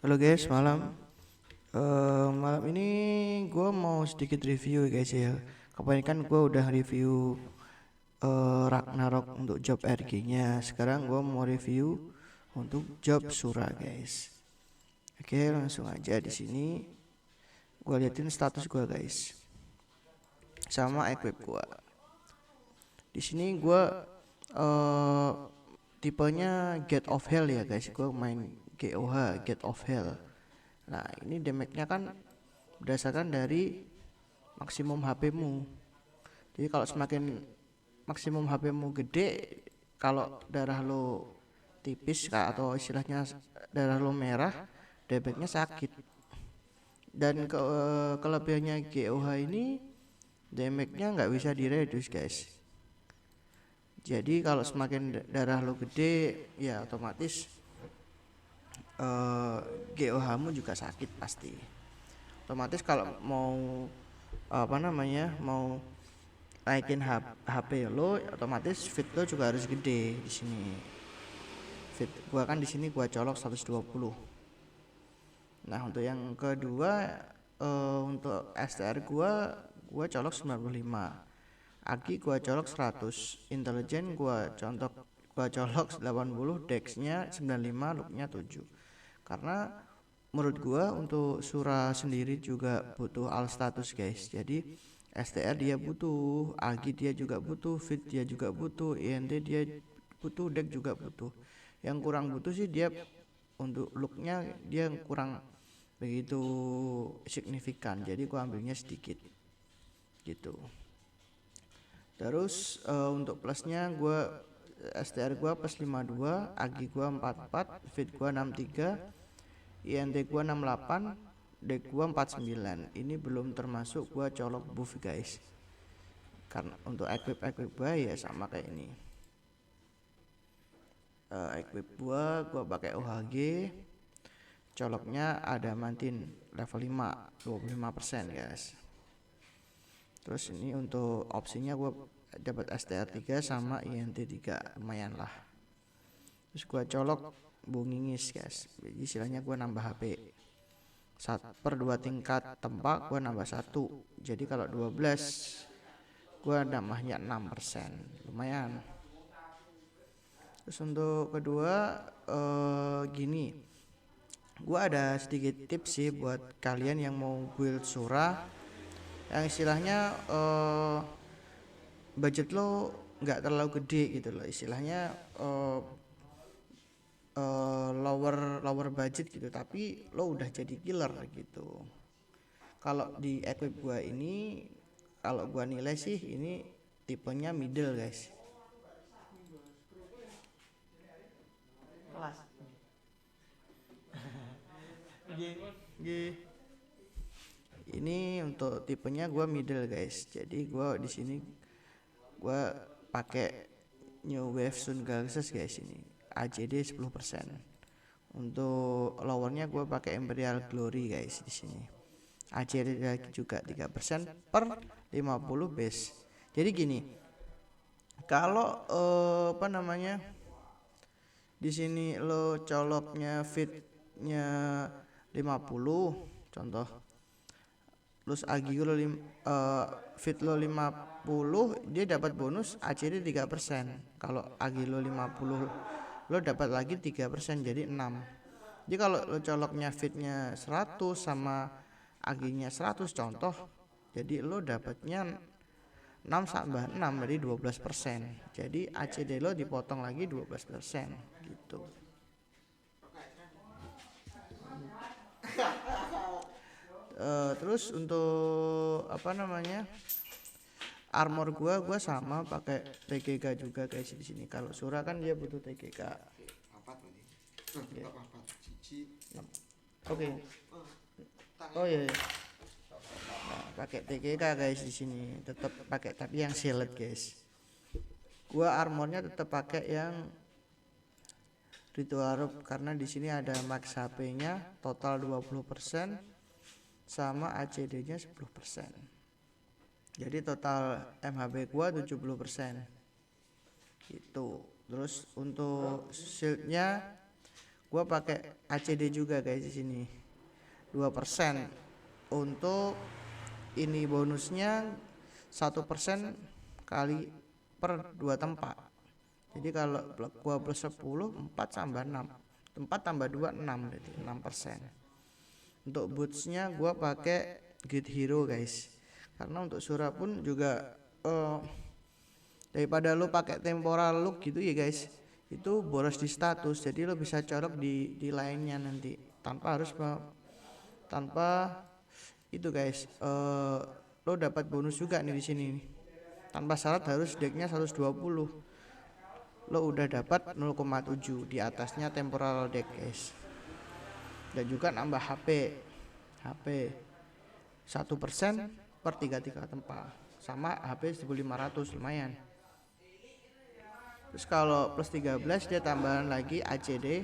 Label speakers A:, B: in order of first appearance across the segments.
A: Halo guys, malam ini gue mau sedikit review ya guys ya. Kemarin kan gue udah review Ragnarok untuk job RG-nya. Sekarang gue mau review untuk job Sura guys. Oke, langsung aja di sini gue liatin status gue guys, sama equip gue. Di sini gue uh, tipenya Gate of Hell ya guys. Gue main GOH, Gate of Hell. Nah ini damage-nya kan berdasarkan dari maksimum HP-mu. Jadi kalau semakin maksimum HP-mu gede, kalau darah lo tipis atau istilahnya darah lo merah, damage-nya sakit. Dan kelebihannya GOH ini damage-nya nggak bisa direduce guys. Jadi kalau semakin darah lo gede, ya otomatis GOH-mu juga sakit pasti. Otomatis kalau mau mau naikin HP lo, otomatis fit lo juga harus gede di sini. Fit gua kan di sini gua colok 120. Nah, untuk yang kedua untuk STR gua colok 95. Aki gua colok 100, intelijen gua colok 80, dex-nya 95, look-nya 7. Karena menurut gua untuk Sura sendiri juga butuh all status guys. Jadi STR dia butuh, Agi dia juga butuh, Fit dia juga butuh, INT dia butuh, deck juga butuh. Yang kurang butuh sih dia untuk looknya dia kurang begitu signifikan. Jadi gua ambilnya sedikit gitu. Terus untuk plusnya gua STR gua plus 52, Agi gua 44, Fit gua 63, INT gua 68, deck gua 49. Ini belum termasuk gua colok buff guys. Karena untuk equip gua ya sama kayak ini. Equip gua pakai OHG. Coloknya ada mantin level 5, 25% guys. Terus ini untuk opsinya gua dapat STR 3 sama INT 3, lumayan lah. Terus gua colok bungingis guys. Jadi istilahnya gua nambah HP. Per 2 tingkat tempat gua nambah 1. Jadi kalau 12 gua nambahnya 6%. Lumayan. Terus untuk kedua gini. Gua ada sedikit tips sih buat kalian yang mau build Sura yang istilahnya budget lo nggak terlalu gede gitu loh. Istilahnya lower budget gitu, tapi lo udah jadi killer gitu. Kalau di equip gua ini, kalau gua nilai sih ini tipenya middle guys. Kelas. Ini untuk tipenya gua middle guys. Jadi gua di sini gua pakai New Wave Sun Galaxy guys ini. AJD 10%. Untuk lowernya gue pakai Imperial Glory guys di sini. AJD juga 3% per 50 base. Jadi gini, kalau di sini lo coloknya fitnya 50 contoh, terus agi lo fit lo 50, dia dapat bonus ACD 3%. Kalau agi lo 50, lo dapat lagi 3%, jadi 6. Jadi kalau lo coloknya fitnya 100 sama aginya 100 contoh, jadi lo dapatnya 6 tambah 6 jadi 12%. Jadi ACD lo dipotong lagi 12% gitu. Terus untuk armor gua sama pakai TGK juga guys di sini. Kalau Sura kan dia butuh TGK. Oke. Oh iya. Nah, pakai TGK guys di sini. Tetap pakai tapi yang shield guys. Gua armornya tetap pakai yang Ritual Robe karena di sini ada max HP-nya total 20% sama ACD-nya 10%. Jadi total MHP gua 70%. Gitu. Terus untuk shield-nya gua pakai ACD juga guys di sini 2%. Untuk ini bonusnya 1% kali per 2 tempat. Jadi kalau gua plus 10, 4 tambah 6, 4 tambah 2 6, berarti 6%. Untuk bootsnya gua pakai Grid Hero guys, karena untuk surah pun juga daripada lo pakai temporal look gitu ya guys, itu boros di status, jadi lo bisa colok di lainnya nanti tanpa harus tanpa itu guys. Lo dapat bonus juga nih di sini nih. Tanpa syarat harus decknya 120, lo udah dapat 0,7 di atasnya temporal deck guys. Dan juga nambah HP 1% per 33 tempat, sama HP 1500 lumayan. Terus kalau plus 13 dia tambahan lagi ACD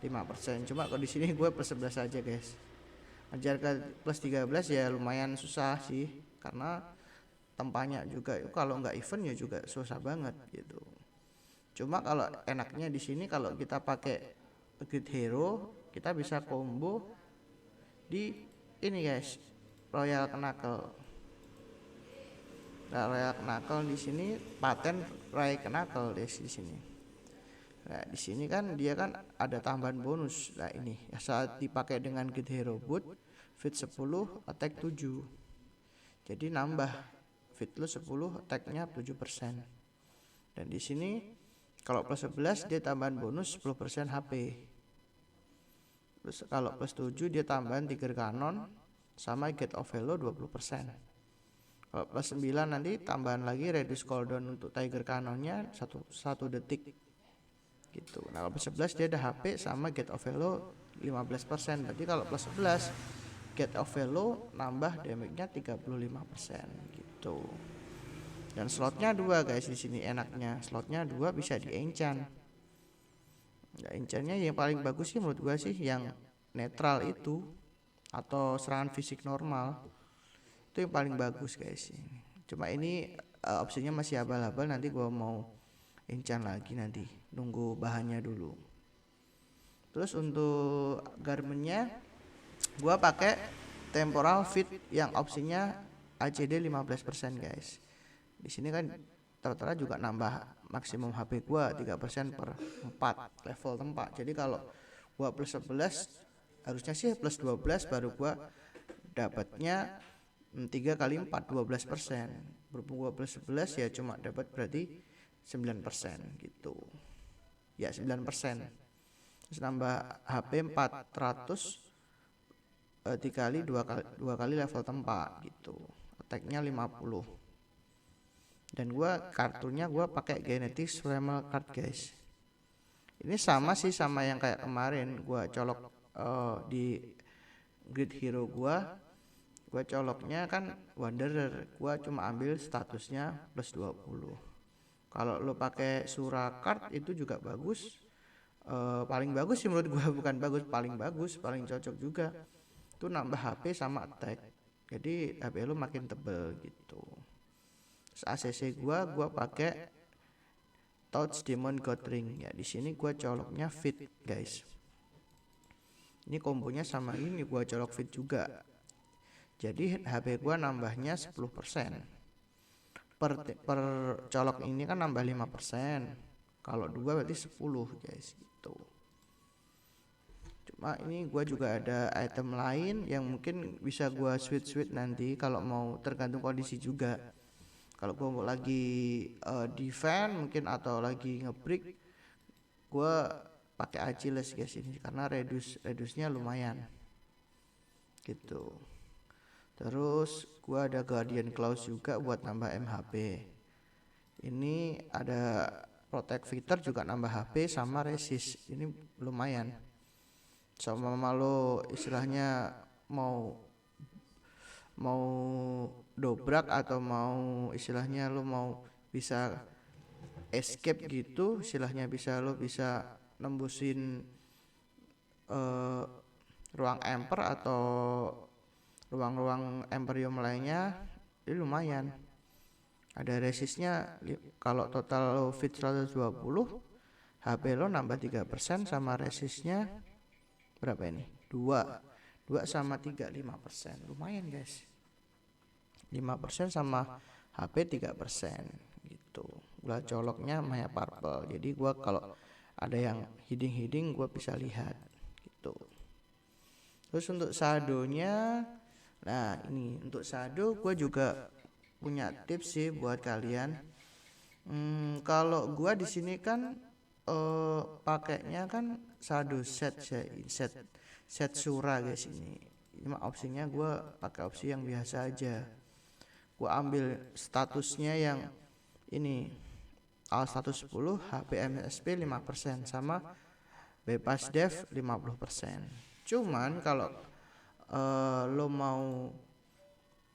A: 5%. Cuma kalau di sini gue plus 11 aja guys. Ajar ke plus 13 ya lumayan susah sih, karena tempatnya juga kalau nggak event ya juga susah banget gitu. Cuma kalau enaknya di sini kalau kita pakai Grid Hero, kita bisa combo di ini guys, Royal Knuckle. Nah, Royal Knuckle di sini paten Royal Knuckle di sini. Nah, di sini kan dia kan ada tambahan bonus. Nah, ini ya, saat dipakai dengan Grid Hero Boot, fit 10, attack 7. Jadi nambah fit lu 10, attack-nya 7%. Dan di sini kalau plus 11 dia tambahan bonus 10% HP. Terus kalau plus 7 dia tambahan Tiger Cannon sama Gate of Halo 20%. Kalau plus 9 nanti tambahan lagi reduce cooldown untuk Tiger Cannonnya 1 detik gitu. Nah kalau plus 11 dia ada HP sama Gate of Halo 15%. Berarti kalau plus 11 Gate of Halo nambah damage-nya 35% gitu. Dan slotnya 2 guys di sini enaknya. Slotnya 2 bisa di enchant. Ya, enchantnya yang paling bagus sih menurut gua sih yang netral itu, atau serangan fisik normal. Itu yang paling bagus guys. Cuma ini opsinya masih abal-abal, nanti gua mau enchant lagi, nanti nunggu bahannya dulu. Terus untuk garmentnya gua pakai temporal fit yang opsinya ACD 15% guys. Di sini kan rata-rata juga nambah maksimum HP gua 3% per 4 level tempat. Jadi kalau gua plus 11 harusnya sih plus 12 baru gua dapatnya 3 kali 4 12%. Berhubung gua plus 11 ya cuma dapat berarti 9% gitu. Ya 9%. Terus nambah HP 400 dikali 2 kali level tempat gitu. Attack-nya 50. Dan gua kartunya gua pakai Genetic Swimmer card guys. Ini sama sih sama yang kayak kemarin gua colok di Grid Hero gua coloknya kan Wanderer, gua cuma ambil statusnya plus 20. Kalau lo pakai Surah card itu juga bagus. Paling bagus sih menurut gua, bukan bagus, paling bagus, paling cocok juga. Itu nambah HP sama attack. Jadi HP lo makin tebel gitu. ACC gua pakai Touch Demon God Ring ya. Di sini gua coloknya fit guys. Ini kombonya sama ini gua colok fit juga. Jadi HP gua nambahnya 10%. Per colok ini kan nambah 5%. Kalau 2 berarti 10 guys gitu. Cuma ini gua juga ada item lain yang mungkin bisa gua switch nanti kalau mau, tergantung kondisi juga. Kalau gue mau lagi defend mungkin atau lagi ngebreak, gue pakai Achilles guys ini karena reduce-nya lumayan gitu. Terus gue ada Guardian Claws juga buat nambah MHP. Ini ada Protect Fighter juga nambah HP sama resist. Ini lumayan. Sama lo istilahnya mau dobrak atau mau istilahnya lo mau bisa escape gitu, istilahnya lo bisa nembusin ruang emper atau ruang-ruang Emperium lainnya. Ini lumayan. Ada resistnya, kalau total lo fit 120, HP lo nambah 3% sama resistnya berapa ini? 2 sama 3 5%. Lumayan guys. 5% sama HP 3% gitu. Gua coloknya Maya Purple. Jadi gua kalau ada yang hiding gua bisa lihat gitu. Terus untuk shadownya, nah ini untuk shadow gua juga punya tips sih buat kalian. Kalau gua di sini kan pakainya kan shadow set Sura guys ini. Cuma opsinya gua pakai opsi yang biasa aja. Gua ambil statusnya yang ini status 10 HPMSP 5% sama bebas dev 50%. Cuman kalau lo mau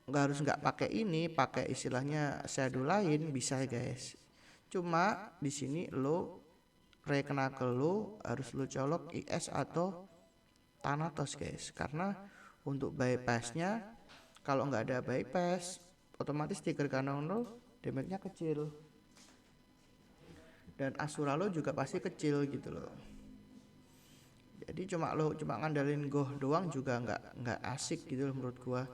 A: nggak pakai ini, pakai istilahnya shadow lain bisa guys. Cuma di sini lo Knuckle lo harus lo colok IS atau Thanatos guys, karena untuk bypassnya kalau nggak ada bypass otomatis trigger kanon lo damage-nya kecil dan Asura lo juga pasti kecil gitu loh. Jadi cuma ngandalin goh doang juga nggak asik gitu loh menurut gua.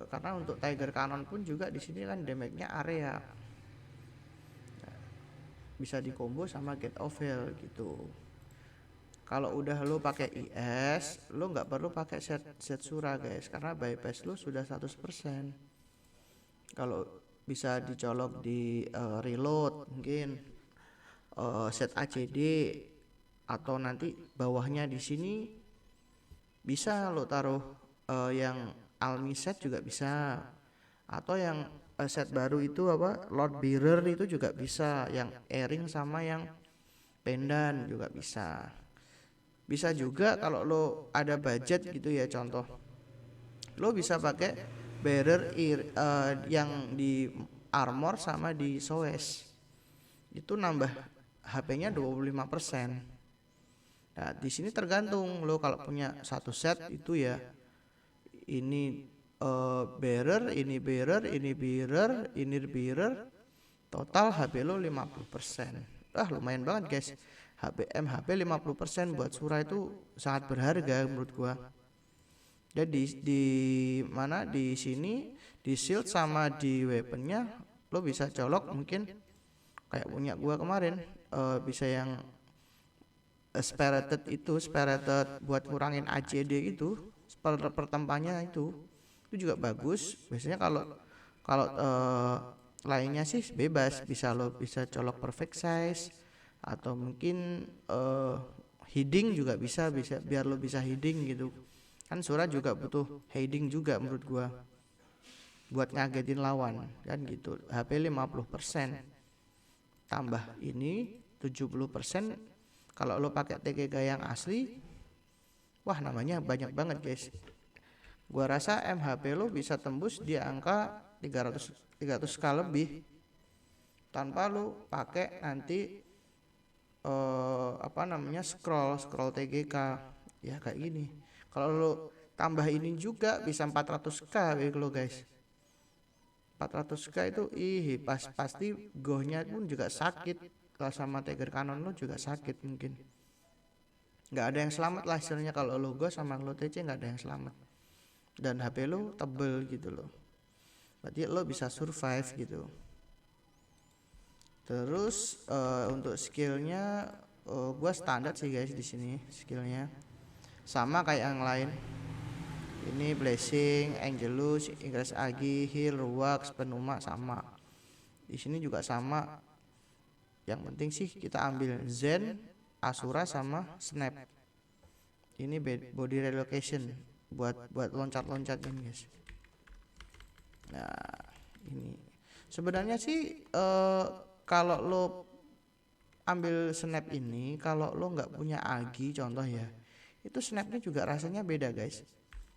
A: Karena untuk Tiger Cannon pun juga di sini kan damage-nya area. Bisa di combo sama Get of Hell gitu. Kalau udah lo pakai IS, lo nggak perlu pakai set Sura guys, karena bypass lo sudah 100%. Kalau bisa dicolok di reload mungkin set ACD atau nanti bawahnya di sini bisa lo taruh yang Almi set juga bisa, atau yang set baru itu apa Lord Bearer itu juga bisa, yang airing sama yang pendan juga bisa. Bisa juga kalau lo ada budget gitu ya, contoh lo bisa pakai bearer yang di armor sama di soes, itu nambah HP-nya 25%. Nah di sini tergantung lo, kalau punya satu set itu ya ini bearer, ini bearer, ini bearer, ini bearer, total HP lo 50%. Lumayan banget guys. HP 50% buat Sura itu sangat berharga menurut gua. Jadi di mana di sini di shield sama di weaponnya lo bisa colok mungkin kayak punya gua kemarin, bisa yang spirited buat kurangin ACD itu pertempannya itu juga bagus. Biasanya kalau lainnya sih bebas, lo bisa colok perfect size atau mungkin hiding juga bisa biar lo bisa hiding gitu kan. Sura juga butuh hiding juga menurut gua buat ngagetin lawan kan gitu. HP 50% tambah ini 70%. Kalau lo pakai TGG yang asli, wah namanya banyak banget guys. Gua rasa MHP lo bisa tembus di angka 300k lebih tanpa lo pakai nanti scroll TGK ya kayak gini. Kalau lo tambah ini juga bisa 400k lo guys. 400k itu pasti gohnya pun juga sakit. Kalau sama Tiger Cannon lo juga sakit mungkin. Nggak ada yang selamat lah istilahnya, kalau lo go sama lo TC nggak ada yang selamat. Dan HP lo tebel gitu loh, berarti lo bisa survive gitu. Terus untuk skillnya gua standar sih guys di sini skillnya sama kayak yang lain. Ini Blessing, Angelus, Ingress Agi, Heal, Ruax, Penuma sama. Di sini juga sama. Yang penting sih kita ambil Zen, Asura sama Snap. Ini body relocation buat loncat-loncat ini guys. Nah ini sebenarnya sih kalau lo ambil snap ini, kalau lo nggak punya Agi contoh ya, itu snapnya juga rasanya beda guys.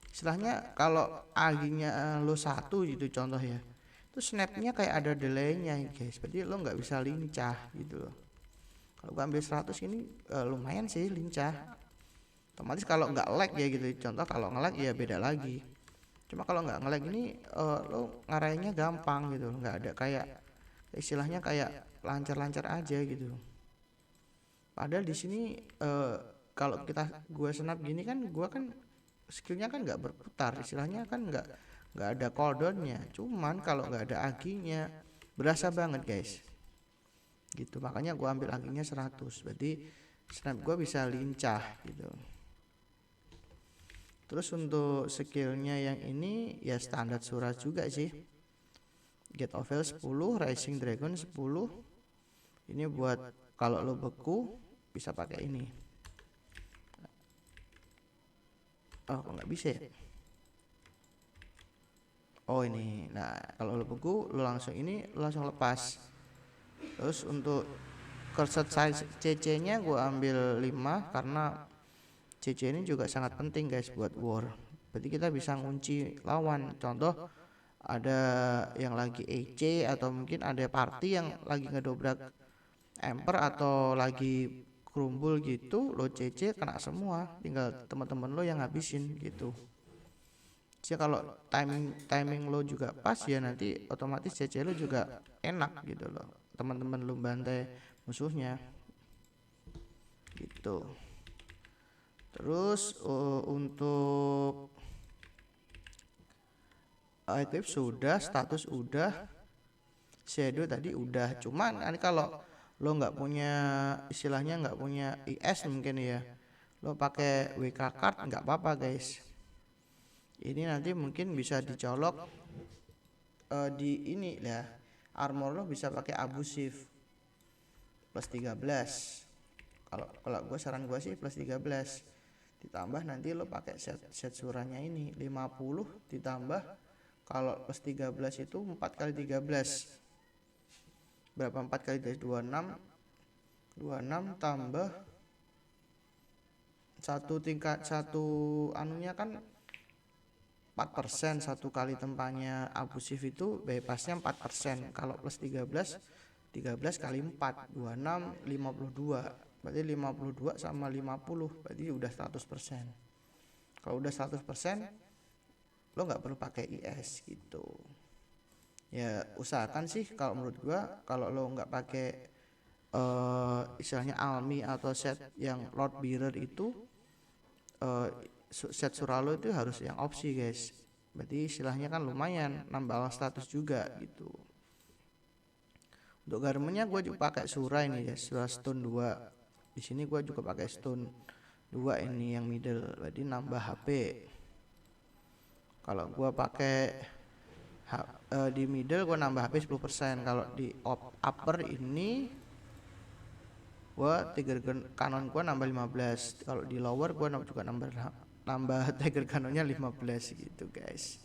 A: Istilahnya kalau Aginya lo 1 gitu contoh ya, itu snapnya kayak ada delaynya guys, berarti lo nggak bisa lincah gitu loh. Kalau gua ambil 100 ini lumayan sih lincah. Otomatis kalau nggak lag ya gitu, contoh kalau nge-lag ya beda lagi. Cuma kalau nggak nge-lag ini lo ngarahinnya gampang gitu, nggak ada kayak istilahnya kayak lancar-lancar aja gitu. Padahal di sini kalau gue snap gini kan, gue kan skillnya kan nggak berputar, istilahnya kan nggak ada cooldownnya. Cuman kalau nggak ada aginya berasa banget guys. Gitu, makanya gue ambil aginya 100, berarti snap gue bisa lincah gitu. Terus untuk skillnya yang ini ya standar surat juga sih. Get of Hell 10, Rising Dragon 10. Ini buat kalau lo beku bisa pakai ini. Oh, kok nggak bisa ya? Oh ini. Nah, kalau lo beku lo langsung ini, lo langsung lepas. Terus untuk cursed size CC-nya gue ambil 5 karena CC ini juga sangat penting guys buat war. Berarti kita bisa ngunci lawan. Contoh ada yang lagi EC atau mungkin ada party yang lagi ngedobrak emper atau lagi kerumbul gitu, lo CC kena semua, tinggal teman-teman lo yang habisin gitu. Jadi kalau timing lo juga pas ya nanti otomatis CC lo juga enak gitu loh. Teman-teman lo bantai musuhnya gitu. Terus untuk equip sudah, status udah, shadow tadi udah. Cuman ini kalau lo nggak punya, istilahnya nggak punya IS mungkin ya, lo pakai WK card nggak apa-apa guys. Ini nanti mungkin bisa dicolok di ini ya, armor lo bisa pakai abusive plus 13. Kalau gue saran gue sih plus 13, ditambah nanti lo pakai set surahnya ini 50, ditambah kalau plus 13 itu 4 kali 13 berapa, 4 kali 26 tambah satu tingkat satu anunya kan 4%, satu kali tempanya abusif itu bypassnya 4%. Kalau plus 13 kali 4 26 52, berarti 52 sama 50 berarti udah 100%. Kalau udah 100% lo nggak perlu pakai IS gitu ya. Usahakan sih kalau menurut gua, kalau lo nggak pakai istilahnya almi atau set yang Lord Bearer itu, set suralo itu harus yang opsi guys. Berarti istilahnya kan lumayan nambah status juga gitu. Untuk garmennya gue juga pakai surah ini ya, surah stone 2. Di sini gue juga pakai stone 2 ini yang middle, berarti nambah HP. Kalau gue pakai di middle gue nambah HP 10%. Kalau di upper ini gue trigger kanon gue nambah 15. Kalau di lower gue juga nambah trigger kanonnya 15 gitu guys.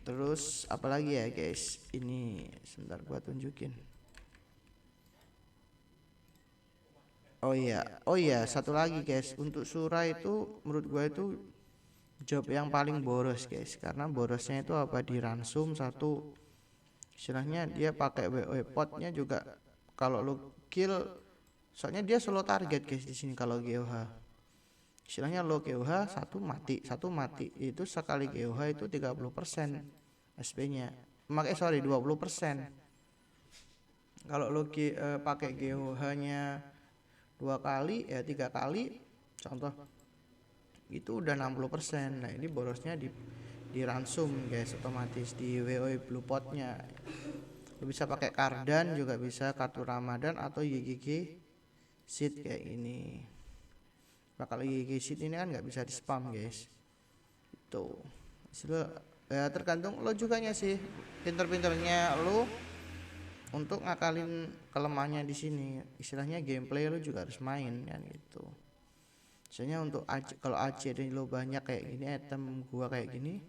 A: Terus apalagi ya guys, ini sebentar gua tunjukin. Oh iya, satu lagi guys, untuk surah itu menurut gua itu job yang paling boros guys, karena borosnya itu apa, di ransum satu, istilahnya dia pakai WoE potnya juga. Kalau lo kill, soalnya dia solo target guys di sini kalau GOH. Istilahnya lo GOH satu mati itu sekali GOH itu 30% SP-nya. Sorry 20%. Kalau lo pakai GOH-nya 2 kali ya 3 kali contoh itu udah 60%. Nah, ini borosnya di ransum guys, otomatis di WoE blue pot-nya. Lo bisa pakai kardan juga bisa, kartu Ramadan atau YGG seed kayak ini. Nah, kalau YGG seed ini kan nggak bisa di spam guys. Itu ya tergantung lo juga nya sih, pinter-pinternya lo untuk ngakalin kelemahannya di sini. Istilahnya gameplay lo juga harus main kan gitu. Misalnya untuk kalau AC dan lo banyak kayak gini, item gua kayak gini,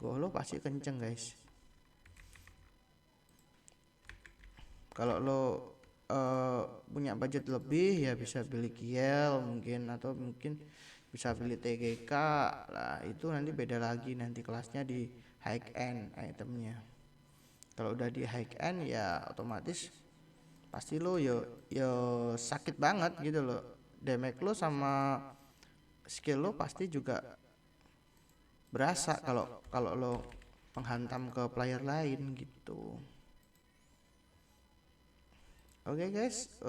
A: gua lo pasti kenceng guys. Kalau lo punya budget lebih ya bisa beli Kiel mungkin, atau mungkin bisa beli TGK lah, itu nanti beda lagi, nanti kelasnya di high end itemnya. Kalau udah di high end ya otomatis pasti lo yo sakit banget gitu lo, damage lo sama skill lo pasti juga berasa kalau lo menghantam ke player lain gitu. Oke guys,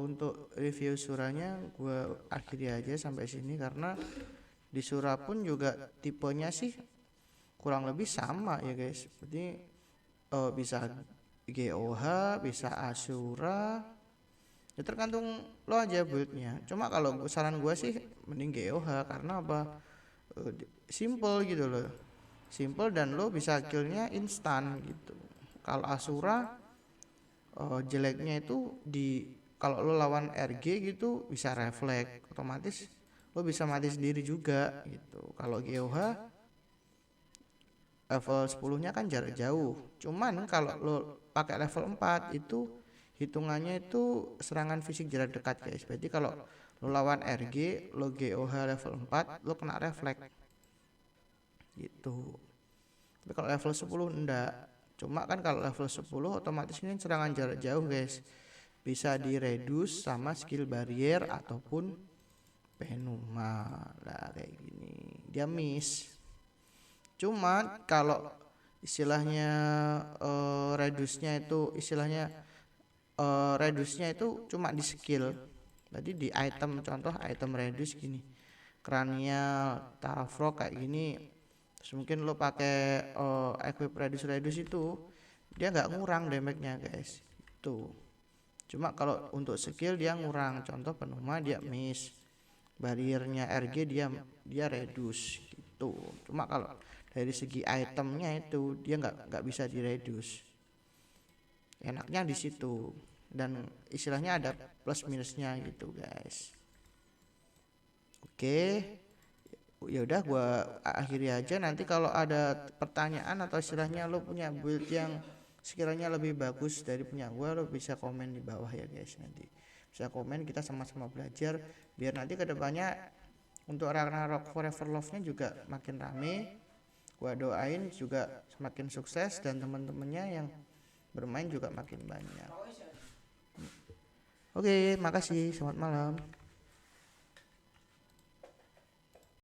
A: untuk review suranya gue akhiri aja sampai sini karena di Sura pun juga tipenya sih kurang lebih sama ya guys. Berarti bisa GOH, bisa Asura, ya tergantung lo aja buildnya. Cuma kalau saran gue sih mending GOH karena apa? Simple gitu loh, simple dan lo bisa killnya instan gitu. Kalau Asura jeleknya itu di kalau lo lawan RG gitu bisa refleks otomatis lo bisa mati sendiri juga gitu. Kalau GOH level 10 nya kan jarak jauh, cuman kalau lo pakai level 4 itu hitungannya itu serangan fisik jarak dekat guys. Berarti kalau lo lawan RG lo GOH level 4 lo kena refleks gitu. Tapi kalau level 10 enggak. Cuma kan kalau level 10 otomatis ini serangan jarak jauh guys, bisa direduce sama skill barrier ataupun penuma lah kayak gini dia miss. Cuma kalau istilahnya reduce-nya itu istilahnya reduce-nya itu cuma di skill. Jadi di item, contoh item reduce gini, cranial, tarafrog kayak gini. Terus mungkin lo pakai equip reduce itu dia nggak ngurang damage-nya guys. Itu. Cuma kalau untuk skill dia ngurang. Contoh penuma dia miss. Barriernya RG dia reduce gitu. Cuma kalau dari segi itemnya itu dia nggak bisa di reduce. Enaknya di situ. Dan istilahnya ada plus minusnya gitu guys. Oke, ya udah gua akhiri aja. Nanti kalau ada pertanyaan atau istilahnya lo punya build yang sekiranya lebih bagus dari punya gua, lo bisa komen di bawah ya guys. Nanti bisa komen, kita sama-sama belajar biar nanti kedepannya untuk Ragnarok Forever Love-nya juga makin rame. Gua doain juga semakin sukses dan teman-temannya yang bermain juga makin banyak. Oke, makasih. Selamat malam.